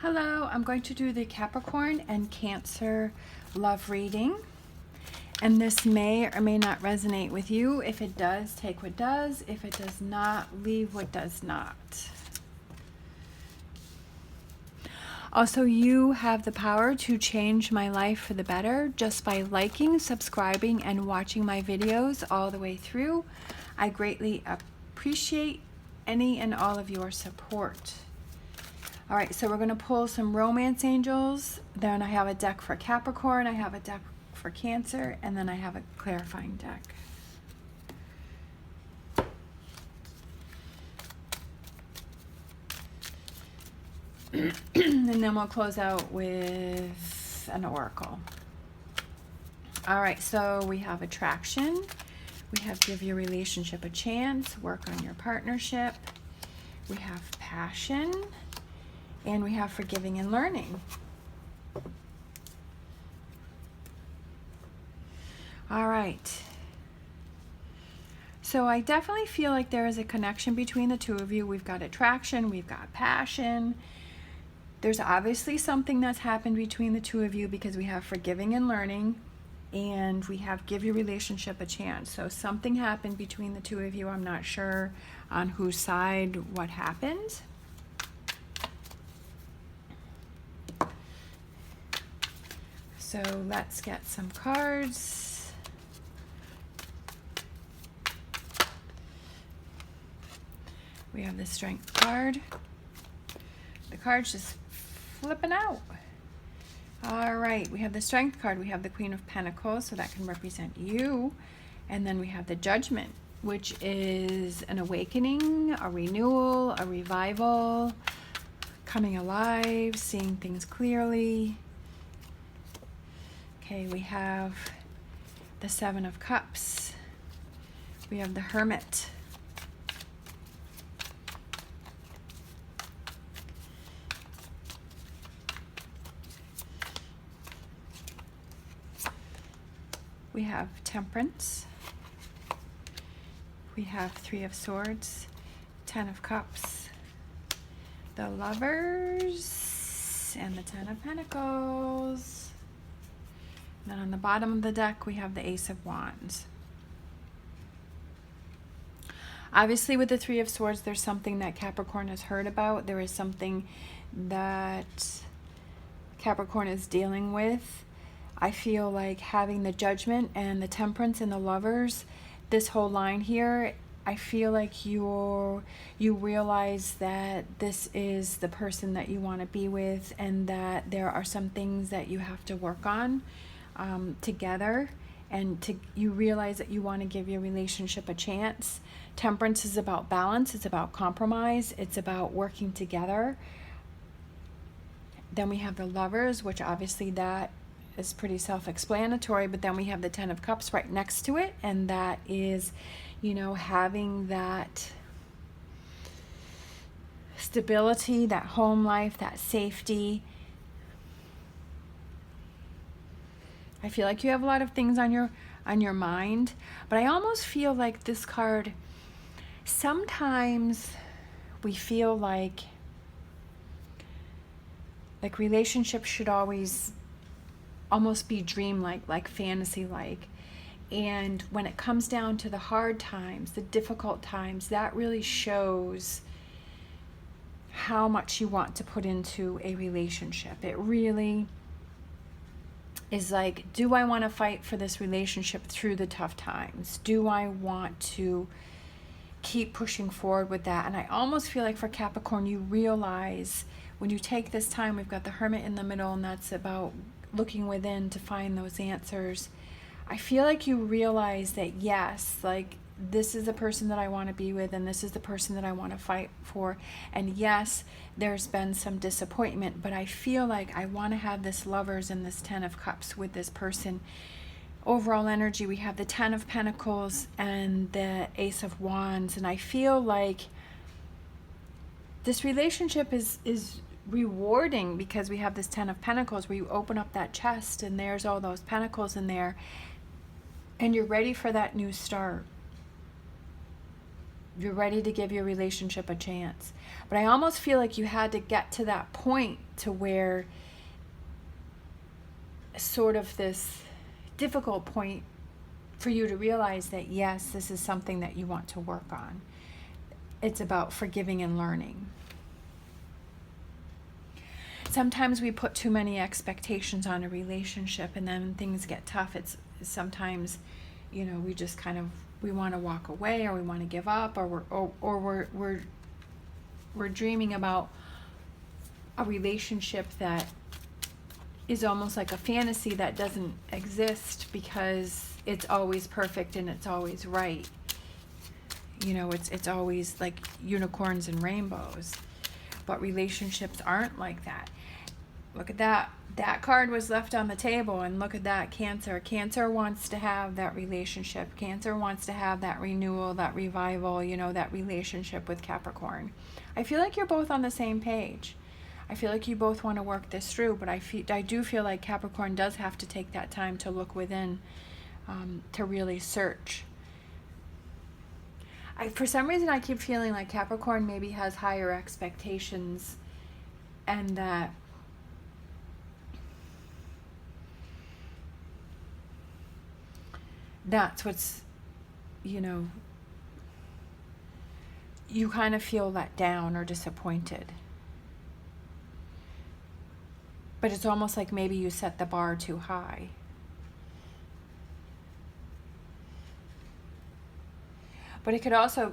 Hello, I'm going to do the Capricorn and Cancer love reading. And this may or may not resonate with you. If it does, take what does. If it does not, leave what does not. Also, you have the power to change my life for the better just by liking, subscribing, and watching my videos all the way through. I greatly appreciate any and all of your support. All right, so we're going to pull some romance angels. Then I have a deck for Capricorn, I have a deck for Cancer, and then I have a clarifying deck. And then we'll close out with an oracle. All right, so we have attraction. We have give your relationship a chance, work on your partnership. We have passion. And we have forgiving and learning. All right. So I definitely feel like there is a connection between the two of you. We've got attraction, we've got passion. There's obviously something that's happened between the two of you because we have forgiving and learning, and we have give your relationship a chance. So something happened between the two of you. I'm not sure on whose side what happened. So let's get some cards. We have the Strength card. The card's just flipping out. All right, we have the Strength card. We have the Queen of Pentacles, so that can represent you. And then we have the Judgment, which is an awakening, a renewal, a revival, coming alive, seeing things clearly. Okay, we have the Seven of Cups. We have the Hermit. We have Temperance. We have Three of Swords, Ten of Cups, the Lovers, and the Ten of Pentacles. Then on the bottom of the deck, we have the Ace of Wands. Obviously, with the Three of Swords, there's something that Capricorn has heard about. There is something that Capricorn is dealing with. I feel like having the Judgment and the Temperance and the Lovers, this whole line here, I feel like you realize that this is the person that you want to be with, and that there are some things that you have to work on together, and you realize that you want to give your relationship a chance. Temperance is about balance, it's about compromise, it's about working together. Then we have the Lovers, which obviously that is pretty self-explanatory, but then we have the Ten of Cups right next to it, and that is, you know, having that stability, that home life, that safety. I feel like you have a lot of things on your mind, but I almost feel like this card, sometimes we feel like relationships should always almost be dreamlike, like fantasy-like. And when it comes down to the hard times, the difficult times, that really shows how much you want to put into a relationship. It really is like, do I want to fight for this relationship through the tough times? Do I want to keep pushing forward with that? And I almost feel like for Capricorn, you realize when you take this time, we've got the Hermit in the middle, and that's about looking within to find those answers. I feel like you realize that, yes, like, this is the person that I want to be with, and this is the person that I want to fight for. And yes, there's been some disappointment, but I feel like I want to have this Lovers and this Ten of Cups with this person. Overall energy, we have the Ten of Pentacles and the Ace of Wands, and I feel like this relationship is rewarding because we have this Ten of Pentacles where you open up that chest and there's all those pentacles in there, and you're ready for that new start. You're ready to give your relationship a chance. But I almost feel like you had to get to that point to where sort of this difficult point for you to realize that, yes, this is something that you want to work on. It's about forgiving and learning. Sometimes we put too many expectations on a relationship, and then when things get tough, it's sometimes, we just kind of, we want to walk away, or we want to give up, or we're dreaming about a relationship that is almost like a fantasy that doesn't exist because it's always perfect and it's always right. It's always like unicorns and rainbows. But relationships aren't like that. Look at that. That card was left on the table, and look at that, Cancer. Cancer wants to have that relationship. Cancer wants to have that renewal, that revival, that relationship with Capricorn. I feel like you're both on the same page. I feel like you both want to work this through, but I do feel like Capricorn does have to take that time to look within, to really search. For some reason, I keep feeling like Capricorn maybe has higher expectations, and that's what's, you kind of feel let down or disappointed. But it's almost like maybe you set the bar too high. But it could also,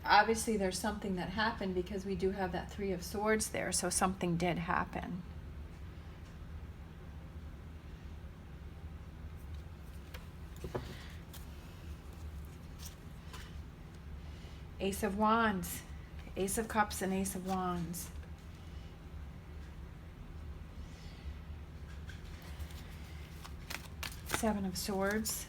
obviously there's something that happened, because we do have that Three of Swords there, so something did happen. Ace of Wands, Ace of Cups and Ace of Wands. Seven of Swords.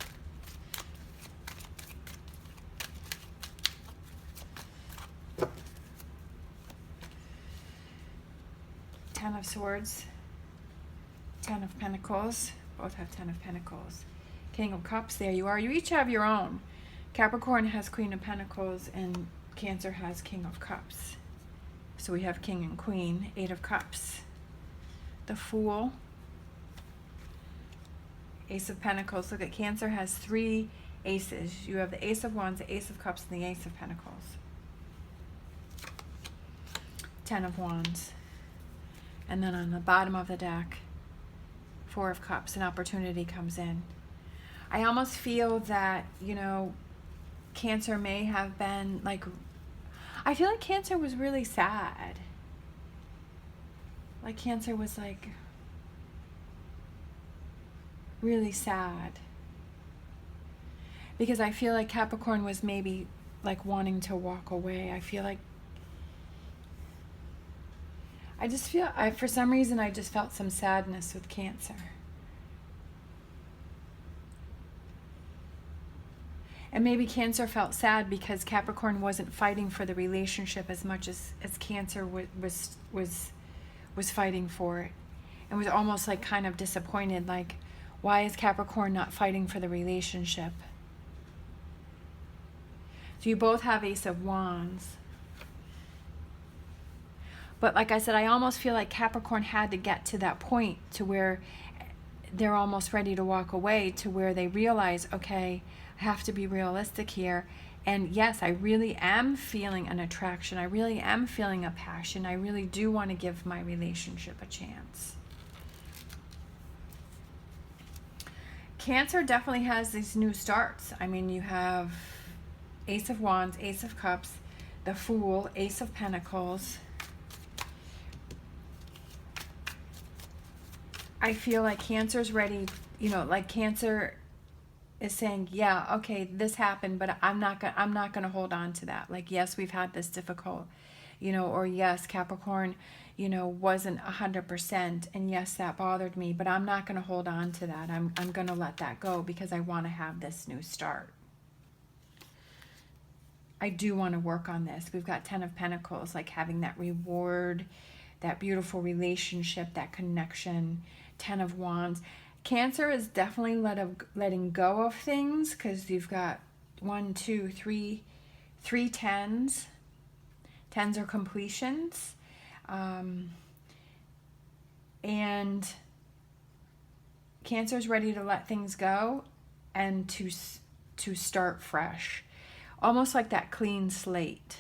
Ten of Swords. Ten of Pentacles. Both have Ten of Pentacles. King of Cups, there you are. You each have your own. Capricorn has Queen of Pentacles and Cancer has King of Cups. So we have King and Queen. Eight of Cups. The Fool. Ace of Pentacles. Look at Cancer has three aces. You have the Ace of Wands, the Ace of Cups, and the Ace of Pentacles. Ten of Wands. And then on the bottom of the deck, Four of Cups. An opportunity comes in. I almost feel that, Cancer may have been like, I feel like Cancer was really sad. Like Cancer was like really sad. Because I feel like Capricorn was maybe like wanting to walk away. I feel like, for some reason, I just felt some sadness with Cancer. And maybe Cancer felt sad because Capricorn wasn't fighting for the relationship as much as Cancer was fighting for it. And was almost like kind of disappointed, like, why is Capricorn not fighting for the relationship? So you both have Ace of Wands. But like I said, I almost feel like Capricorn had to get to that point to where they're almost ready to walk away, to where they realize, okay, I have to be realistic here. And yes, I really am feeling an attraction. I really am feeling a passion. I really do want to give my relationship a chance. Cancer definitely has these new starts. I mean, you have Ace of Wands, Ace of Cups, the Fool, Ace of Pentacles. I feel like Cancer's ready, like Cancer is saying, yeah, okay, this happened, but I'm not gonna hold on to that. Like, yes, we've had this difficult, or yes, Capricorn, wasn't 100%, and yes, that bothered me, but I'm not gonna hold on to that. I'm gonna let that go because I want to have this new start. I do want to work on this. We've got Ten of Pentacles, like having that reward, that beautiful relationship, that connection. Ten of Wands. Cancer is definitely letting go of things, because you've got 1, 2, 3 3 tens. Tens are completions. And Cancer is ready to let things go and to start fresh. Almost like that clean slate.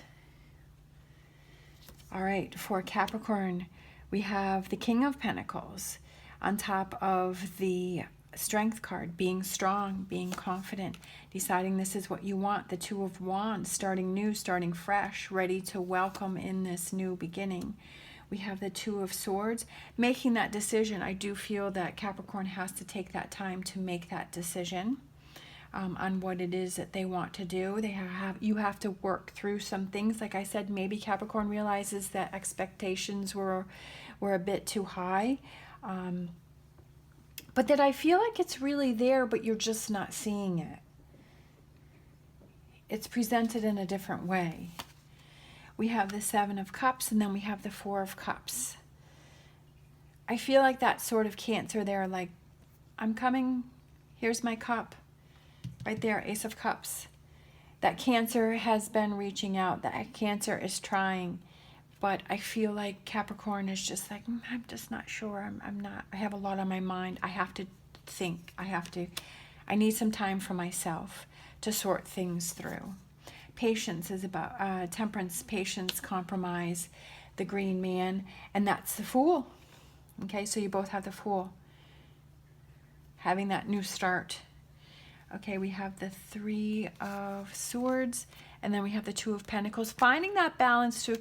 All right, for Capricorn, we have the King of Pentacles on top of the Strength card, being strong, being confident, deciding this is what you want. The Two of Wands, starting new, starting fresh, ready to welcome in this new beginning. We have the Two of Swords, making that decision. I do feel that Capricorn has to take that time to make that decision on what it is that they want to do. You have to work through some things. Like I said, maybe Capricorn realizes that expectations were a bit too high. But that I feel like it's really there, but you're just not seeing it. It's presented in a different way. We have the Seven of Cups, and then we have the Four of Cups. I feel like that sort of Cancer there, like, I'm coming, here's my cup. Right there, Ace of Cups. That Cancer has been reaching out. That Cancer is trying. But I feel like Capricorn is just like, I'm just not sure. I'm not, I have a lot on my mind. I have to think. I need some time for myself to sort things through. Patience is about temperance, patience, compromise, the Green Man, and that's the Fool. Okay, so you both have the Fool. Having that new start. Okay, we have the Three of Swords, and then we have the Two of Pentacles. Finding that balance to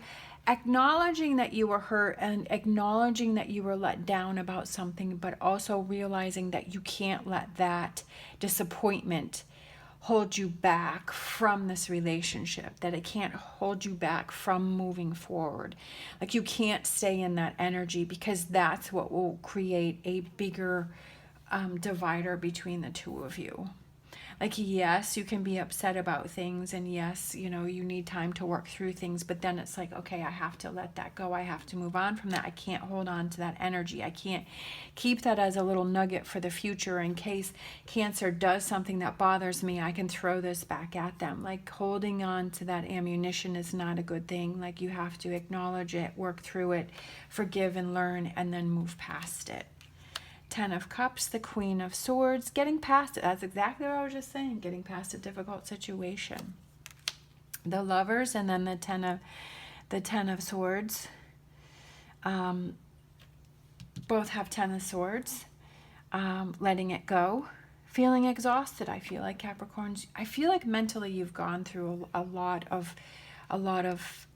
acknowledging that you were hurt and acknowledging that you were let down about something, but also realizing that you can't let that disappointment hold you back from this relationship, that it can't hold you back from moving forward. Like, you can't stay in that energy, because that's what will create a bigger divider between the two of you. Like, yes, you can be upset about things, and yes, you know, you need time to work through things, but then it's like, okay, I have to let that go. I have to move on from that. I can't hold on to that energy. I can't keep that as a little nugget for the future in case Cancer does something that bothers me. I can throw this back at them. Like, holding on to that ammunition is not a good thing. Like, you have to acknowledge it, work through it, forgive and learn, and then move past it. Ten of Cups, the Queen of Swords, getting past it. That's exactly what I was just saying, getting past a difficult situation. The Lovers, and then the Ten of Swords. Both have Ten of Swords. Letting it go. Feeling exhausted, I feel like, Capricorns. I feel like mentally you've gone through a lot of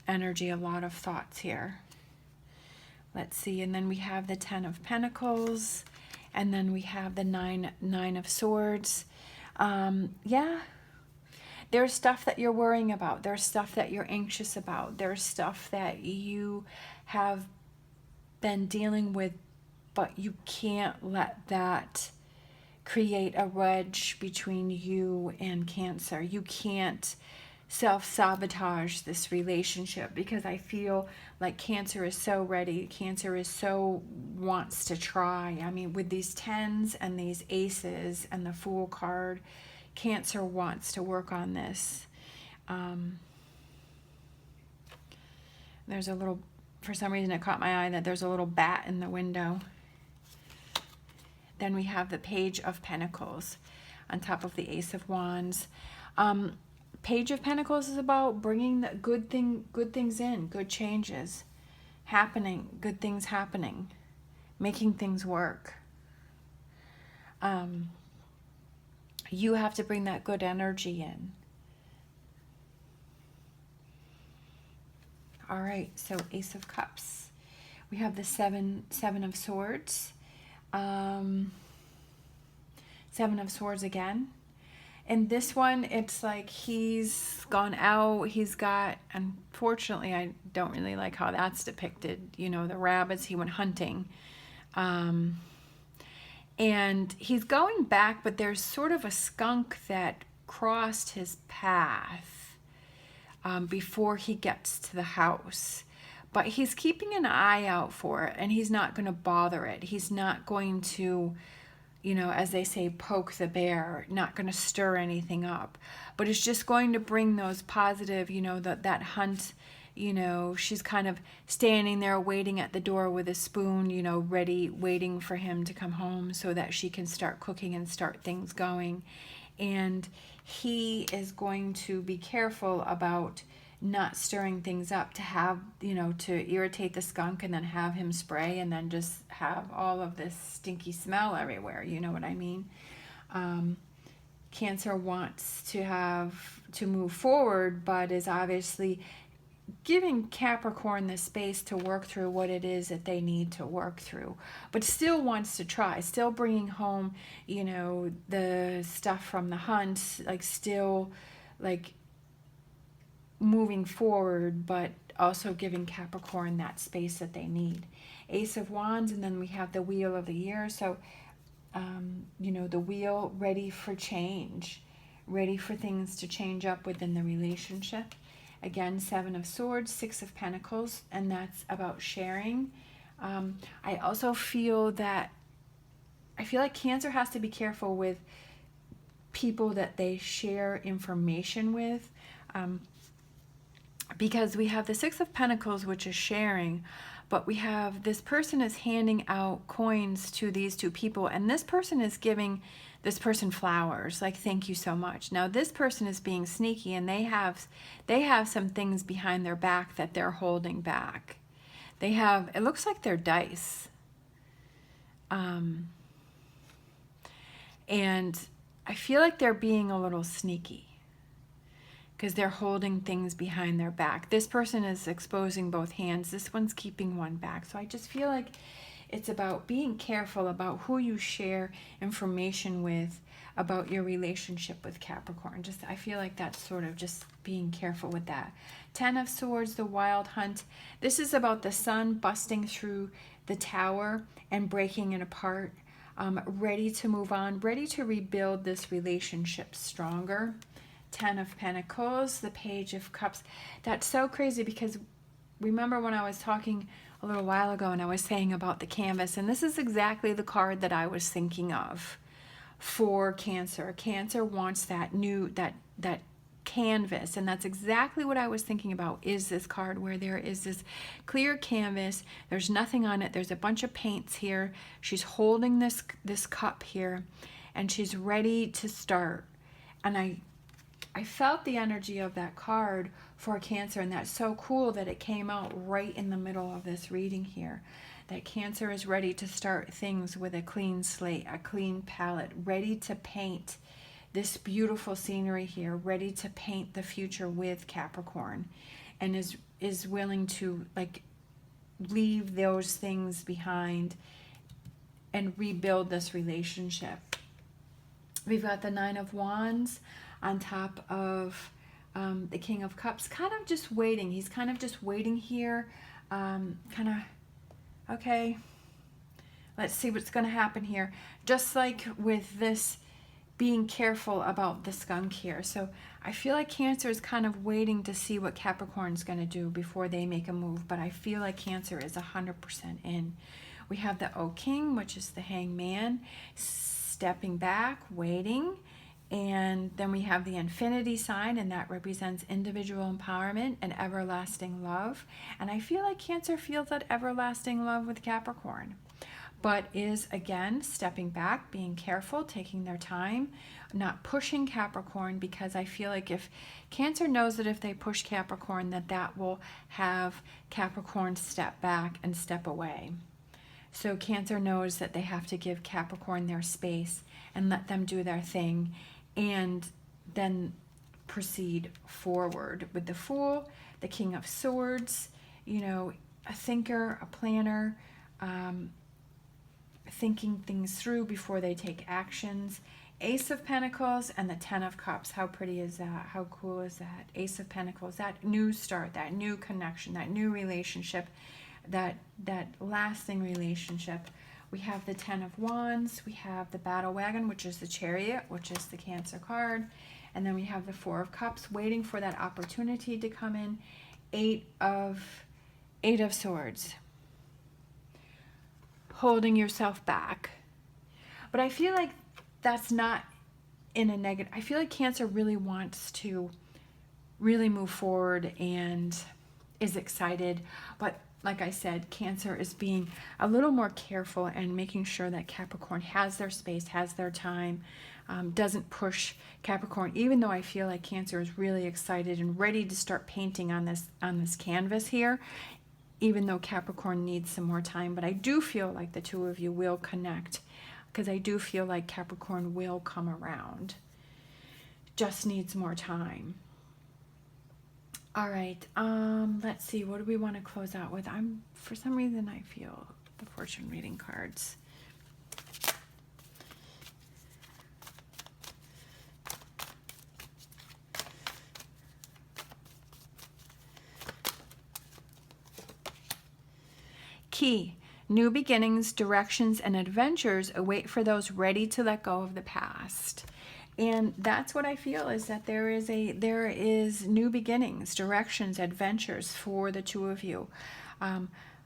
energy, a lot of thoughts here. Let's see, and then we have the Ten of Pentacles. And then we have the Nine of Swords. Yeah, there's stuff that you're worrying about. There's stuff that you're anxious about. There's stuff that you have been dealing with, but you can't let that create a wedge between you and Cancer. You can't self-sabotage this relationship, because I feel like Cancer is so ready. Cancer is so wants to try. I mean, with these tens and these aces and the Fool card, Cancer wants to work on this. There's a little, for some reason it caught my eye that there's a little bat in the window. Then we have the Page of Pentacles on top of the Ace of Wands. Page of Pentacles is about bringing the good things in, good changes happening, good things happening, making things work. You have to bring that good energy in. All right, so Ace of Cups. We have the Seven of Swords. Seven of Swords again. In this one, it's like he's gone out, he's got, unfortunately, I don't really like how that's depicted, you know, the rabbits, he went hunting. And he's going back, but there's sort of a skunk that crossed his path before he gets to the house. But he's keeping an eye out for it, and he's not going to bother it. He's not going to, you know, as they say, poke the bear, not going to stir anything up, but it's just going to bring those positive, you know, that hunt, you know, she's kind of standing there waiting at the door with a spoon, you know, ready, waiting for him to come home so that she can start cooking and start things going. And he is going to be careful about not stirring things up to have, you know, to irritate the skunk and then have him spray and then just have all of this stinky smell everywhere. You know what I mean? Cancer wants to move forward, but is obviously giving Capricorn the space to work through what it is that they need to work through, but still wants to try, still bringing home, you know, the stuff from the hunt, like still like moving forward, but also giving Capricorn that space that they need. Ace of Wands, and then we have the Wheel of the Year. So, you know, the wheel, ready for change, ready for things to change up within the relationship. Again, Seven of Swords, Six of Pentacles, and that's about sharing. I also feel like Cancer has to be careful with people that they share information with, because we have the Six of Pentacles, which is sharing, but we have this person is handing out coins to these two people, and this person is giving this person flowers, like, thank you so much. Now this person is being sneaky, and they have some things behind their back that they're holding back. They have, it looks like they're dice. And I feel like they're being a little sneaky because they're holding things behind their back. This person is exposing both hands. This one's keeping one back. So I just feel like it's about being careful about who you share information with about your relationship with Capricorn. I feel like that's sort of just being careful with that. Ten of Swords, the Wild Hunt. This is about the sun busting through the tower and breaking it apart. Ready to move on, ready to rebuild this relationship stronger. Ten of Pentacles, the Page of Cups. That's so crazy because remember when I was talking a little while ago and I was saying about the canvas, and this is exactly the card that I was thinking of for Cancer. Cancer wants that new, that canvas, and that's exactly what I was thinking about, is this card where there is this clear canvas, there's nothing on it, there's a bunch of paints here, she's holding this cup here, and she's ready to start. And I felt the energy of that card for Cancer, and that's so cool that it came out right in the middle of this reading here. That Cancer is ready to start things with a clean slate, a clean palette, ready to paint this beautiful scenery here, ready to paint the future with Capricorn, and is willing to like leave those things behind and rebuild this relationship. We've got the Nine of Wands on top of the King of Cups, kind of just waiting. He's kind of just waiting here, okay, let's see what's going to happen here. Just like with this, being careful about the skunk here. So I feel like Cancer is kind of waiting to see what Capricorn's going to do before they make a move, but I feel like Cancer is 100% in. We have the O King, which is the Hangman, stepping back, waiting. And then we have the infinity sign, and that represents individual empowerment and everlasting love. And I feel like Cancer feels that everlasting love with Capricorn, but is, again, stepping back, being careful, taking their time, not pushing Capricorn, because I feel like if Cancer knows that if they push Capricorn, that will have Capricorn step back and step away. So Cancer knows that they have to give Capricorn their space and let them do their thing, and then proceed forward with the Fool, the King of Swords, you know, a thinker, a planner, thinking things through before they take actions. Ace of Pentacles and the Ten of Cups. How pretty is that? How cool is that? Ace of Pentacles, that new start, that new connection, that new relationship, that lasting relationship. We have the Ten of Wands, we have the Battle Wagon, which is the Chariot, which is the Cancer card, and then we have the Four of Cups, waiting for that opportunity to come in. Eight of Swords, holding yourself back. But I feel like that's not in a negative. I feel like Cancer really wants to really move forward and is excited. But like I said, Cancer is being a little more careful and making sure that Capricorn has their space, has their time, doesn't push Capricorn, even though I feel like Cancer is really excited and ready to start painting on this canvas here, even though Capricorn needs some more time. But I do feel like the two of you will connect, because I do feel like Capricorn will come around. Just needs more time. All right, let's see, what do we want to close out with? For some reason, I feel the fortune reading cards. Key, new beginnings, directions, and adventures await for those ready to let go of the past. And that's what I feel, is that there is new beginnings, directions, adventures for the two of you.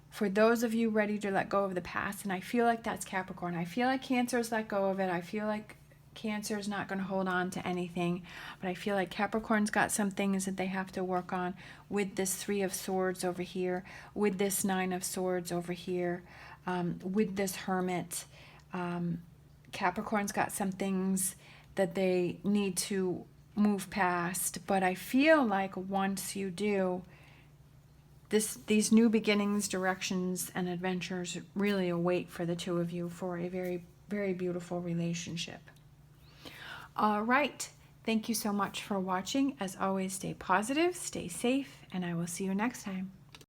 For those of you ready to let go of the past, and I feel like that's Capricorn. I feel like Cancer's let go of it. I feel like Cancer's not going to hold on to anything, but I feel like Capricorn's got some things that they have to work on with this Three of Swords over here, with this Nine of Swords over here, with this Hermit. Capricorn's got some things that they need to move past, but I feel like once you do, these new beginnings, directions, and adventures really await for the two of you for a very, very beautiful relationship. All right, thank you so much for watching. As always, stay positive, stay safe, and I will see you next time.